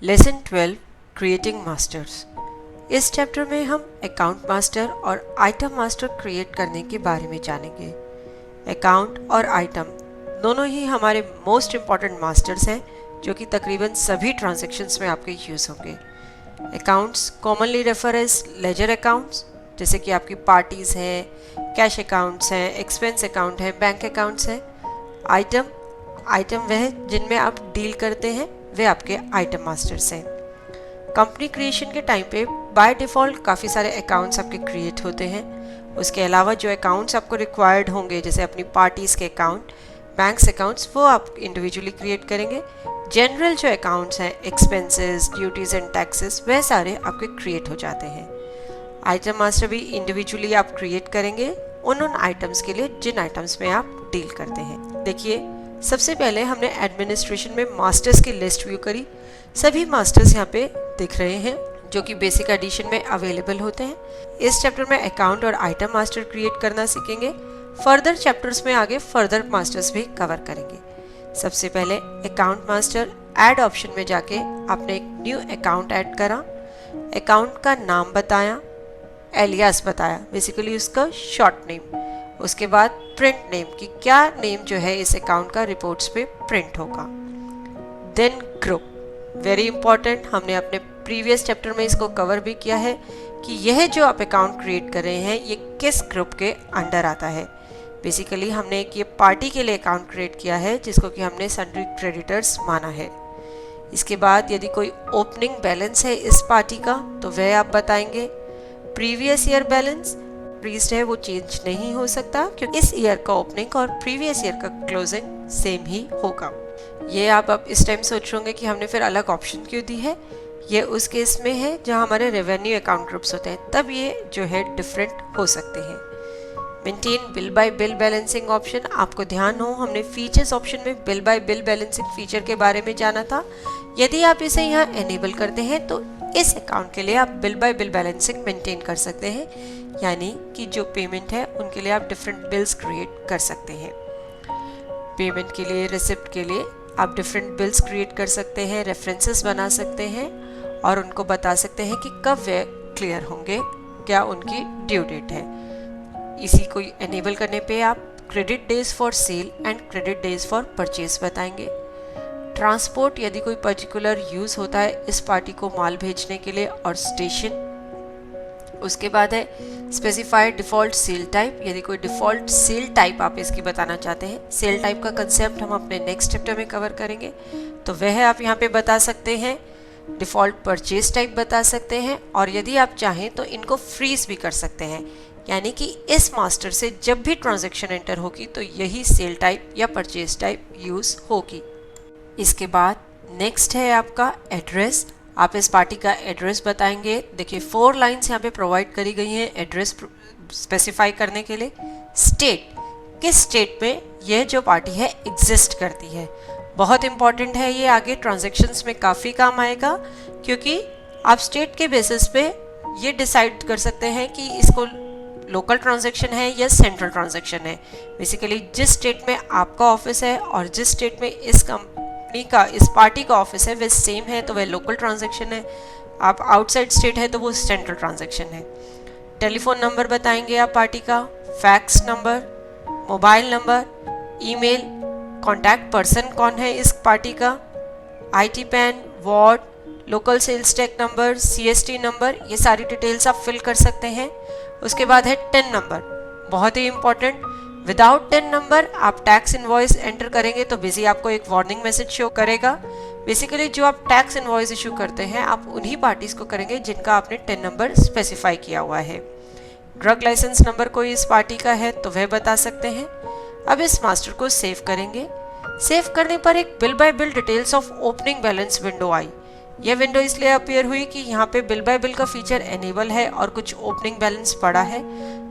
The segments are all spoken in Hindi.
Lesson 12 creating masters. इस चैप्टर में हम अकाउंट मास्टर और आइटम मास्टर क्रिएट करने के बारे में जानेंगे। अकाउंट और आइटम दोनों ही हमारे मोस्ट इम्पॉर्टेंट मास्टर्स हैं जो कि तकरीबन सभी ट्रांजैक्शंस में आपके यूज़ होंगे। Accounts commonly refer as ledger accounts, जैसे कि आपकी पार्टीज़ हैं, कैश अकाउंट्स हैं, एक्सपेंस अकाउंट है, बैंक अकाउंट्स हैं। आइटम वह जिनमें आप डील करते हैं वे आपके आइटम मास्टर्स हैं। कंपनी क्रिएशन के टाइम पे बाय डिफ़ॉल्ट काफ़ी सारे अकाउंट्स आपके क्रिएट होते हैं। उसके अलावा जो अकाउंट्स आपको रिक्वायर्ड होंगे, जैसे अपनी पार्टीज़ के अकाउंट, बैंक्स अकाउंट्स, वो आप इंडिविजुअली क्रिएट करेंगे। जनरल जो अकाउंट्स हैं, एक्सपेंसेस, ड्यूटीज़ एंड टैक्सेस, वह सारे आपके क्रिएट हो जाते हैं। आइटम मास्टर भी इंडिविजुअली आप क्रिएट करेंगे उन आइटम्स के लिए जिन आइटम्स में आप डील करते हैं। देखिए, सबसे पहले हमने एडमिनिस्ट्रेशन में मास्टर्स की लिस्ट व्यू करी। सभी मास्टर्स यहाँ पे दिख रहे हैं जो कि बेसिक एडिशन में अवेलेबल होते हैं। इस चैप्टर में अकाउंट और आइटम मास्टर क्रिएट करना सीखेंगे। फर्दर चैप्टर्स में आगे फर्दर मास्टर्स भी कवर करेंगे। सबसे पहले अकाउंट मास्टर ऐड ऑप्शन में जाके आपने एक न्यू अकाउंट ऐड करा, अकाउंट का नाम बताया, एलियास बताया, बेसिकली उसका शॉर्ट नेम। उसके बाद प्रिंट नेम की क्या नेम जो है इस अकाउंट का रिपोर्ट्स पे प्रिंट होगा। देन ग्रुप, वेरी इंपॉर्टेंट, हमने अपने प्रीवियस चैप्टर में इसको कवर भी किया है कि यह जो आप अकाउंट क्रिएट कर रहे हैं ये किस ग्रुप के अंडर आता है। बेसिकली हमने एक ये पार्टी के लिए अकाउंट क्रिएट किया है जिसको कि हमने सन्ड्री क्रेडिटर्स माना है। इसके बाद यदि कोई ओपनिंग बैलेंस है इस पार्टी का तो वह आप बताएंगे। प्रीवियस ईयर बैलेंस इंक्रीज्ड है, वो चेंज नहीं हो सकता क्योंकि इस ईयर का ओपनिंग और प्रीवियस ईयर का क्लोजिंग सेम ही होगा। ये आप अब इस टाइम सोच रहे कि हमने फिर अलग ऑप्शन क्यों दी है। ये उस केस में है जहाँ हमारे रेवेन्यू अकाउंट ग्रुप्स होते हैं, तब ये जो है डिफरेंट हो सकते हैं। Maintain bill bye bill balancing option, आपको ध्यान हो हमने फीचर्स ऑप्शन में bill bye bill balancing feature के बारे में जाना था। यदि आप इसे यहाँ एनेबल करते हैं तो इस अकाउंट के लिए आप bill bye bill balancing maintain कर सकते हैं, यानी कि जो पेमेंट है उनके लिए आप डिफरेंट बिल्स क्रिएट कर सकते हैं। पेमेंट के लिए, रिसिप्ट के लिए आप डिफरेंट बिल्स क्रिएट कर सकते हैं, रेफरेंसेस बना सकते हैं और उनको बता सकते हैं कि कब वे क्लियर होंगे, क्या उनकी ड्यू डेट है। इसी को एनेबल करने पे आप credit days for sale and credit days for purchase बताएंगे। ट्रांसपोर्ट, यदि कोई पर्टिकुलर यूज़ होता है इस पार्टी को माल भेजने के लिए, और स्टेशन। उसके बाद है स्पेसिफाइड डिफ़ॉल्ट सेल टाइप, यदि कोई डिफ़ॉल्ट सेल टाइप आप इसकी बताना चाहते हैं। सेल टाइप का कंसेप्ट हम अपने नेक्स्ट चैप्टर में कवर करेंगे, तो वह आप यहाँ पे बता सकते हैं। डिफ़ॉल्ट परचेज टाइप बता सकते हैं और यदि आप चाहें तो इनको फ्रीज भी कर सकते हैं, यानी कि इस मास्टर से जब भी ट्रांजैक्शन एंटर होगी तो यही सेल टाइप या परचेज टाइप यूज़ होगी। इसके बाद नेक्स्ट है आपका एड्रेस, आप इस पार्टी का एड्रेस बताएंगे। देखिए 4 लाइन्स यहाँ पे प्रोवाइड करी गई हैं एड्रेस स्पेसिफाई करने के लिए। स्टेट, किस स्टेट में यह जो पार्टी है एग्जिस्ट करती है, बहुत इंपॉर्टेंट है। ये आगे ट्रांजैक्शंस में काफ़ी काम आएगा क्योंकि आप स्टेट के बेसिस पे ये डिसाइड कर सकते हैं कि इसको लोकल ट्रांजैक्शन है या सेंट्रल ट्रांजैक्शन है। बेसिकली जिस स्टेट में आपका ऑफिस है और जिस स्टेट में इस कंपनी का, इस पार्टी का ऑफिस है, वे सेम है तो वह लोकल ट्रांजैक्शन है। आप आउटसाइड स्टेट है तो वो सेंट्रल ट्रांजैक्शन है। टेलीफोन नंबर बताएंगे आप पार्टी का, fax number, mobile number, email, contact person कौन है इस पार्टी का, IT PAN, ward, local sales tax number, CST number, ये सारी डिटेल्स आप फिल कर सकते हैं। उसके बाद है टिन नंबर, बहुत ही इंपॉर्टेंट। विदाउट टिन नंबर आप टैक्स इनवॉइस एंटर करेंगे तो बिजी आपको एक वार्निंग मैसेज शो करेगा। बेसिकली जो आप टैक्स इनवॉइस इशू करते हैं आप उन्हीं पार्टीज को करेंगे जिनका आपने टिन नंबर स्पेसिफाई किया हुआ है। ड्रग लाइसेंस नंबर कोई इस पार्टी का है तो वह बता सकते हैं। अब इस मास्टर को सेव करेंगे। सेव करने पर एक bill bye bill details of opening balance window आई। यह विंडो इसलिए अपीयर हुई कि यहाँ पे बिल बाय बिल का फीचर एनेबल है और कुछ ओपनिंग बैलेंस पड़ा है।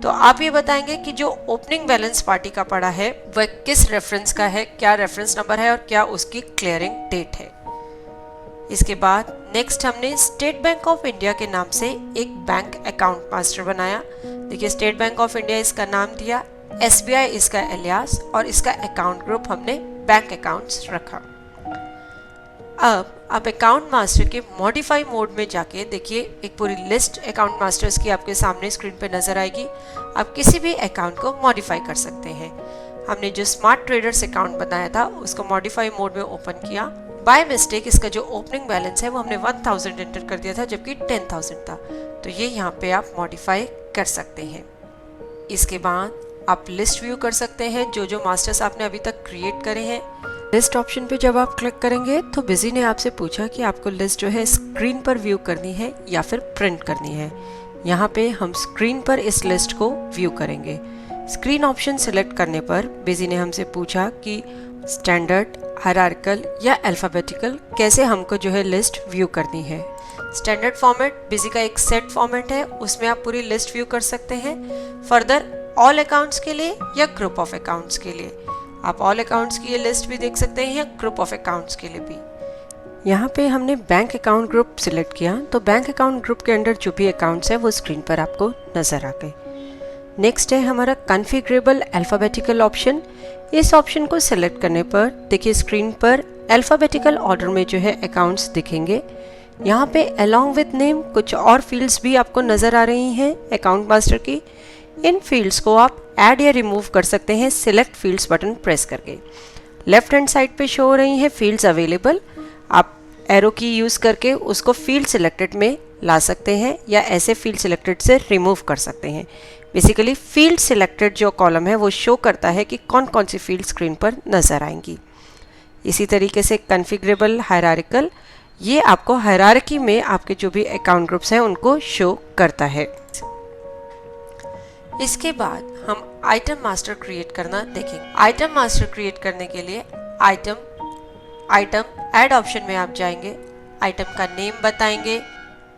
तो आप ये बताएंगे कि जो ओपनिंग बैलेंस पार्टी का पड़ा है वह किस रेफरेंस का है, क्या रेफरेंस नंबर है और क्या उसकी क्लियरिंग डेट है। इसके बाद नेक्स्ट हमने स्टेट बैंक ऑफ इंडिया के नाम से एक बैंक अकाउंट मास्टर बनाया। देखिए स्टेट बैंक ऑफ इंडिया इसका नाम दिया, SBI इसका एलियास और इसका अकाउंट ग्रुप हमने बैंक अकाउंट्स रखा। अब आप अकाउंट मास्टर के मॉडिफाई मोड में जाके देखिए, एक पूरी लिस्ट अकाउंट मास्टर्स की आपके सामने स्क्रीन पे नज़र आएगी। आप किसी भी अकाउंट को मॉडिफाई कर सकते हैं। हमने जो स्मार्ट ट्रेडर्स अकाउंट बनाया था उसको मॉडिफाई मोड में ओपन किया। बाय मिस्टेक इसका जो ओपनिंग बैलेंस है वो हमने 1000 एंटर कर दिया था, जबकि 10,000 था। तो ये यहाँ पे आप मॉडिफाई कर सकते हैं। इसके बाद आप लिस्ट व्यू कर सकते हैं जो जो मास्टर्स आपने अभी तक क्रिएट करे हैं। लिस्ट ऑप्शन पे जब आप क्लिक करेंगे तो बिजी ने आपसे पूछा कि आपको लिस्ट जो है स्क्रीन पर व्यू करनी है या फिर प्रिंट करनी है। यहाँ पे हम स्क्रीन पर इस लिस्ट को व्यू करेंगे। स्क्रीन ऑप्शन सिलेक्ट करने पर बिजी ने हमसे पूछा कि स्टैंडर्ड, हायरार्किकल या अल्फाबेटिकल कैसे हमको जो है लिस्ट व्यू करनी है। स्टैंडर्ड फॉर्मेट बिजी का एक सेट फॉर्मेट है, उसमें आप पूरी लिस्ट व्यू कर सकते हैं। फर्दर ऑल अकाउंट्स के लिए या ग्रुप ऑफ अकाउंट्स के लिए आप ऑल अकाउंट्स की ये लिस्ट भी देख सकते हैं या ग्रुप ऑफ अकाउंट्स के लिए भी। यहाँ पे हमने बैंक अकाउंट ग्रुप सिलेक्ट किया तो बैंक अकाउंट ग्रुप के अंदर जो भी अकाउंट्स है वो स्क्रीन पर आपको नजर आ गए। नेक्स्ट है हमारा कॉन्फ़िगरेबल अल्फ़ाबेटिकल ऑप्शन। इस ऑप्शन को सिलेक्ट करने पर देखिए स्क्रीन पर अल्फ़ाबेटिकल ऑर्डर में जो है अकाउंट्स दिखेंगे। यहाँ पे अलोंग विद नेम कुछ और फील्ड्स भी आपको नज़र आ रही हैं अकाउंट मास्टर की। इन फील्ड्स को आप ऐड या रिमूव कर सकते हैं सिलेक्ट फील्ड्स बटन प्रेस करके। लेफ्ट हैंड साइड पे शो हो रही हैं फील्ड्स अवेलेबल। आप एरो की यूज़ करके उसको फील्ड सिलेक्टेड में ला सकते हैं या ऐसे फील्ड सिलेक्टेड से रिमूव कर सकते हैं। बेसिकली फील्ड सिलेक्टेड जो कॉलम है वो शो करता है कि कौन कौन सी फील्ड स्क्रीन पर नज़र आएंगी। इसी तरीके से कॉन्फ़िगरेबल हायरार्किकल, ये आपको हायरार्की में आपके जो भी अकाउंट ग्रुप्स हैं उनको शो करता है। इसके बाद हम आइटम मास्टर क्रिएट करना देखेंगे। आइटम मास्टर क्रिएट करने के लिए आइटम ऐड ऑप्शन में आप जाएंगे, आइटम का नेम बताएंगे,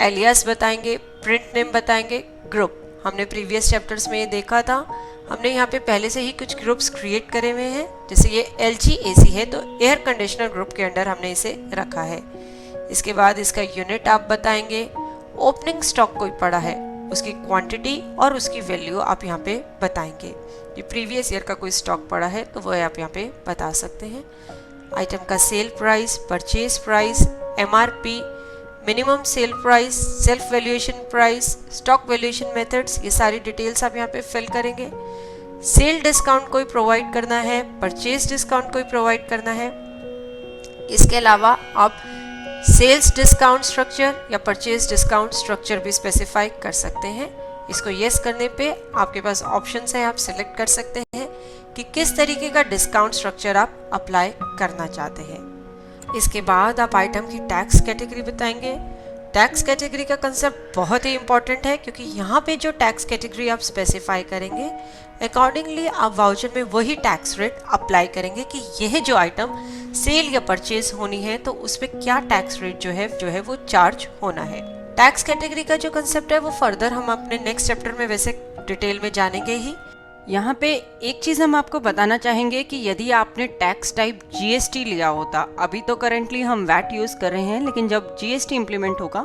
एलियास बताएंगे, प्रिंट नेम बताएंगे, ग्रुप। हमने प्रीवियस चैप्टर्स में ये देखा था, हमने यहाँ पे पहले से ही कुछ ग्रुप्स क्रिएट करे हुए हैं। जैसे ये LGAC है तो एयर कंडीशनर ग्रुप के अंडर हमने इसे रखा है। इसके बाद इसका यूनिट आप बताएंगे, ओपनिंग स्टॉक कोई पड़ा है उसकी क्वांटिटी और उसकी वैल्यू आप यहाँ पे बताएंगे। ये प्रीवियस ईयर का कोई स्टॉक पड़ा है तो वह आप यहाँ पे बता सकते हैं। आइटम का sale price, purchase price, MRP, minimum sale price, self valuation price, stock valuation methods, ये सारी डिटेल्स आप यहाँ पे फिल करेंगे। सेल डिस्काउंट कोई प्रोवाइड करना है, परचेज डिस्काउंट कोई प्रोवाइड करना है। इसके अलावा आप सेल्स डिस्काउंट स्ट्रक्चर या परचेज डिस्काउंट स्ट्रक्चर भी स्पेसिफाई कर सकते हैं। इसको यस करने पे आपके पास ऑप्शंस हैं, आप सिलेक्ट कर सकते हैं कि किस तरीके का डिस्काउंट स्ट्रक्चर आप अप्लाई करना चाहते हैं। इसके बाद आप आइटम की टैक्स कैटेगरी बताएंगे। टैक्स कैटेगरी का कंसेप्ट बहुत ही इंपॉर्टेंट है क्योंकि यहाँ पे जो टैक्स कैटेगरी आप स्पेसिफाई करेंगे अकॉर्डिंगली आप वाउचर में वही टैक्स रेट अप्लाई करेंगे कि यह जो आइटम सेल या परचेज होनी है तो उस पर क्या टैक्स रेट जो है वो चार्ज होना है। टैक्स कैटेगरी का जो कंसेप्ट है वो फर्दर हम अपने नेक्स्ट चैप्टर में वैसे डिटेल में जानेंगे ही। यहाँ पे एक चीज़ हम आपको बताना चाहेंगे कि यदि आपने टैक्स टाइप GST लिया होता, अभी तो करेंटली हम वैट यूज़ कर रहे हैं, लेकिन जब GST इम्प्लीमेंट होगा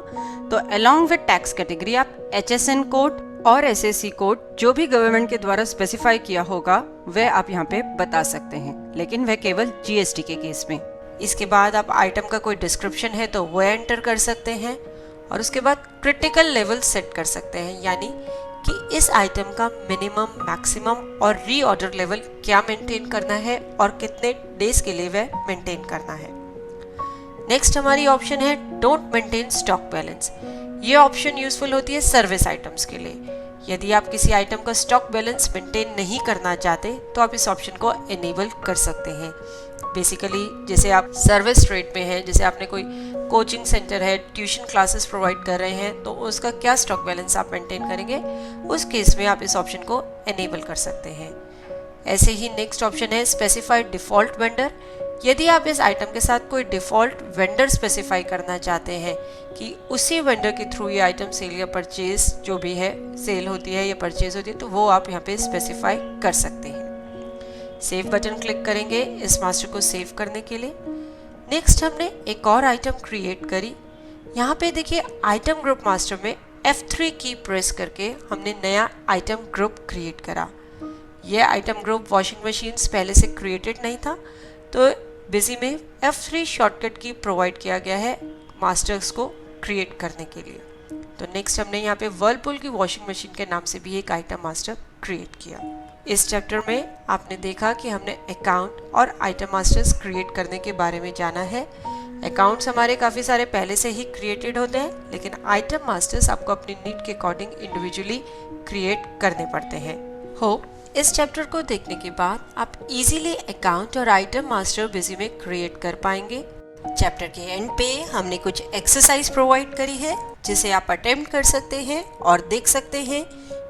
तो अलोंग विद टैक्स कैटेगरी आप HSN कोड और SSC कोड जो भी गवर्नमेंट के द्वारा स्पेसिफाई किया होगा वह आप यहाँ पे बता सकते हैं, लेकिन वह केवल GST के केस में। इसके बाद आप आइटम का कोई डिस्क्रिप्शन है तो वह एंटर कर सकते हैं और उसके बाद क्रिटिकल लेवल सेट कर सकते हैं, यानी कि इस आइटम का मिनिमम, मैक्सिमम और रीऑर्डर लेवल क्या मेंटेन करना है और कितने डेज के लिए वह मेंटेन करना है। नेक्स्ट हमारी ऑप्शन है डोंट मेंटेन स्टॉक बैलेंस। ये ऑप्शन यूजफुल होती है सर्विस आइटम्स के लिए। यदि आप किसी आइटम का स्टॉक बैलेंस मेंटेन नहीं करना चाहते तो आप इस ऑप्शन को इनेबल कर सकते हैं। बेसिकली जैसे आप सर्विस ट्रेड में हैं, जैसे आपने कोई कोचिंग सेंटर है, ट्यूशन क्लासेस प्रोवाइड कर रहे हैं, तो उसका क्या स्टॉक बैलेंस आप मेंटेन करेंगे, उस केस में आप इस ऑप्शन को इनेबल कर सकते हैं। ऐसे ही नेक्स्ट ऑप्शन है स्पेसिफाइड डिफ़ॉल्ट वेंडर। यदि आप इस आइटम के साथ कोई डिफ़ॉल्ट वेंडर स्पेसिफाई करना चाहते हैं कि उसी वेंडर के थ्रू ये आइटम सेल या परचेज जो भी है, सेल होती है या परचेज होती है, तो वो आप यहाँ पे स्पेसिफाई कर सकते हैं। सेव बटन क्लिक करेंगे इस मास्टर को सेव करने के लिए। नेक्स्ट हमने एक और आइटम क्रिएट करी। यहाँ पे देखिए आइटम ग्रुप मास्टर में F3 की प्रेस करके हमने नया आइटम ग्रुप क्रिएट करा। यह आइटम ग्रुप वॉशिंग मशीन्स पहले से क्रिएटेड नहीं था, तो बिजी में F3 शॉर्टकट की प्रोवाइड किया गया है मास्टर्स को क्रिएट करने के लिए। तो नेक्स्ट हमने यहाँ पे वर्लपूल की वॉशिंग मशीन के नाम से भी एक आइटम मास्टर क्रिएट किया। इस चैप्टर में आपने देखा कि हमने अकाउंट और आइटम मास्टर्स क्रिएट करने के बारे में जाना है। अकाउंट्स हमारे काफ़ी सारे पहले से ही क्रिएटेड होते हैं, लेकिन आइटम मास्टर्स आपको अपनी नीड के अकॉर्डिंग इंडिविजुअली क्रिएट करने पड़ते हैं। होप इस चैप्टर को देखने के बाद आप इजीली अकाउंट और आइटम मास्टर बिजी में क्रिएट कर पाएंगे। चैप्टर के एंड पे हमने कुछ एक्सरसाइज प्रोवाइड करी है जिसे आप अटेम्प्ट कर सकते हैं और देख सकते हैं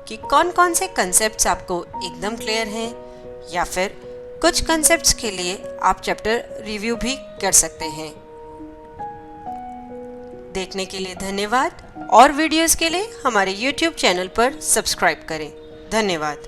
कि कौन कौन से कंसेप्ट्स आपको एकदम क्लियर हैं, या फिर कुछ कंसेप्ट्स के लिए आप चैप्टर रिव्यू भी कर सकते हैं। देखने के लिए धन्यवाद और वीडियोस के लिए हमारे YouTube चैनल पर सब्सक्राइब करें। धन्यवाद।